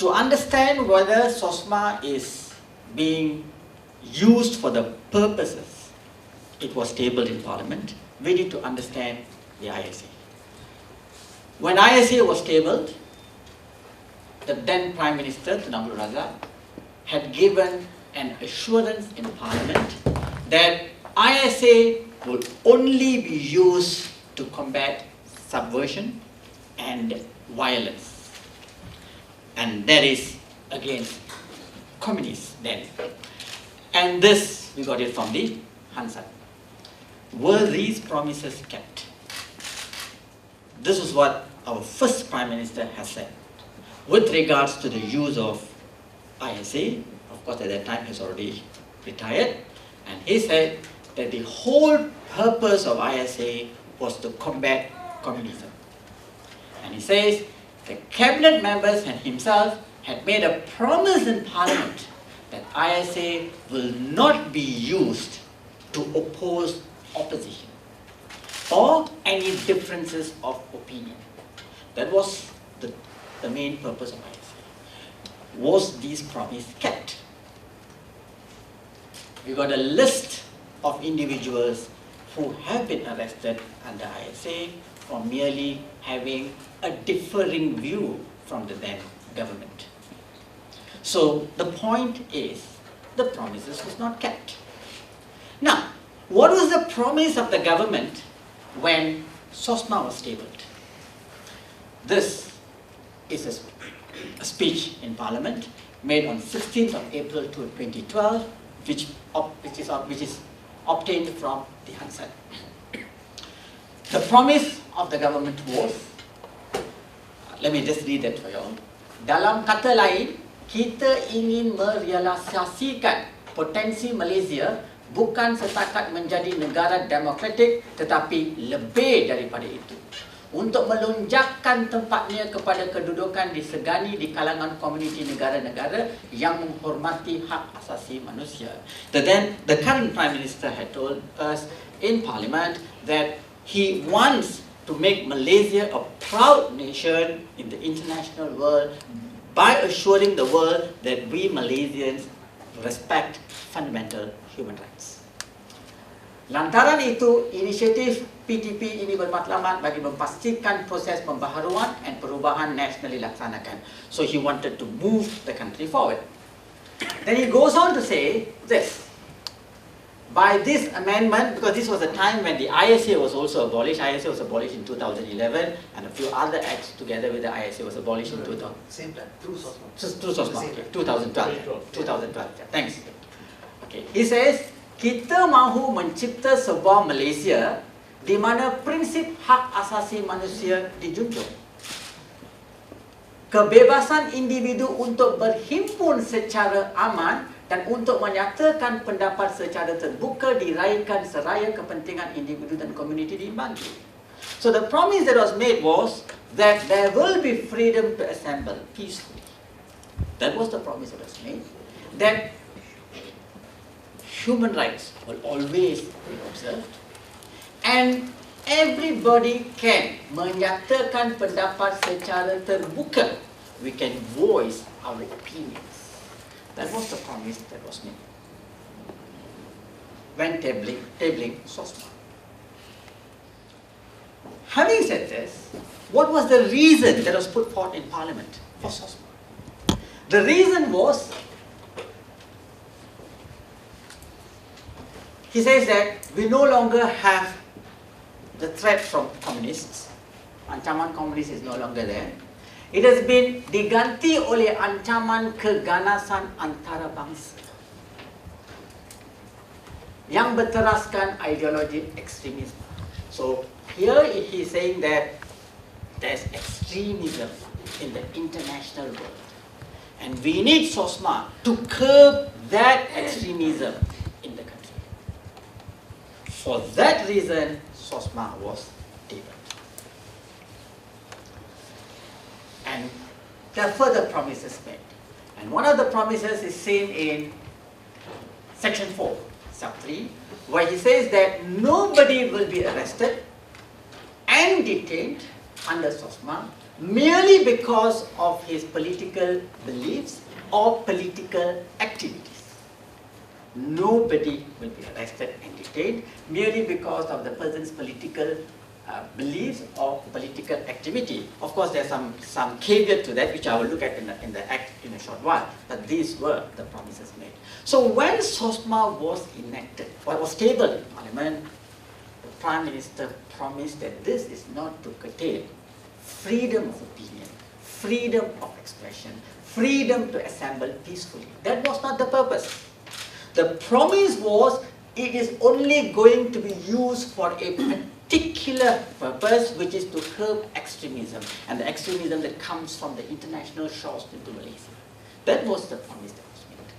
to understand whether SOSMA is being used for the purposes it was tabled in Parliament, we need to understand the ISA. When ISA was tabled, the then Prime Minister, Tun Abdul Razak, had given an assurance in Parliament that ISA will only be used to combat subversion and violence. And that is against communists then. And this, we got it from the Hansard. Were these promises kept? This is what our first Prime Minister has said. With regards to the use of ISA, of course at that time he has already retired, and he said that the whole purpose of ISA was to combat communism. And he says the cabinet members and himself had made a promise in Parliament that ISA will not be used to oppose opposition or any differences of opinion. That was the main purpose of ISA. Was these promises kept? We got a list of individuals who have been arrested under ISA for merely having a differing view from the then government. So the point is, the promises was not kept. Now, what was the promise of the government when SOSMA was tabled? This is a speech in Parliament made on 16th of April 2012, which is obtained from the Hansard. The promise of the government was, let me just read that for you all. Dalam kata lain, kita ingin merealisasikan potensi Malaysia bukan setakat menjadi negara demokratik tetapi lebih daripada itu, untuk melonjakkan tempatnya kepada kedudukan disegani di kalangan komuniti negara-negara yang menghormati hak asasi manusia. The current Prime Minister had told us in Parliament that he wants to make Malaysia a proud nation in the international world by assuring the world that we Malaysians respect fundamental human rights. Lantaran itu, inisiatif PTP ini bermatlamat bagi memastikan proses pembaharuan dan perubahan nasional dilaksanakan. So he wanted to move the country forward. Then he goes on to say this. By this amendment, because this was a time when the ISA was also abolished. ISA was abolished in 2011, and a few other acts together with the ISA was abolished in 2000. Same time, through SOSMA. Through SOSMA, okay. 2012. 2012. Thanks. Okay. He says, kita mahu mencipta sebuah Malaysia di mana prinsip hak asasi manusia dijunjung. Kebebasan individu untuk berhimpun secara aman dan untuk menyatakan pendapat secara terbuka diraihkan seraya kepentingan individu dan komuniti diimbangi. So the promise that was made was that there will be freedom to assemble peacefully. That was the promise that was made. That human rights will always be observed and everybody can menyatakan pendapat secara terbuka. We can voice our opinions. That was the promise that was made when tabling SOSMA. Having said this, what was the reason that was put forth in Parliament for SOSMA? The reason was, he says that we no longer have the threat from communists. Ancaman komunis is no longer there. It has been diganti oleh ancaman keganasan antarabangsa yang berteraskan ideologi ekstremisme. So here he is saying that there's extremism in the international world, and we need SOSMA to curb that extremism in the country. For that reason, SOSMA was tabled. And there are further promises made. And one of the promises is seen in section 4, sub 3, where he says that nobody will be arrested and detained under Sosma merely because of his political beliefs or political activities. Nobody will be arrested and detained merely because of the person's political beliefs or political activity. Of course, there's some caveat to that, which I will look at in the act in a short while, but these were the promises made. So when Sosma was enacted, or was tabled in Parliament, the Prime Minister promised that this is not to curtail freedom of opinion, freedom of expression, freedom to assemble peacefully. That was not the purpose. The promise was it is only going to be used for a particular purpose, which is to curb extremism, and the extremism that comes from the international shores into Malaysia. That was the promise that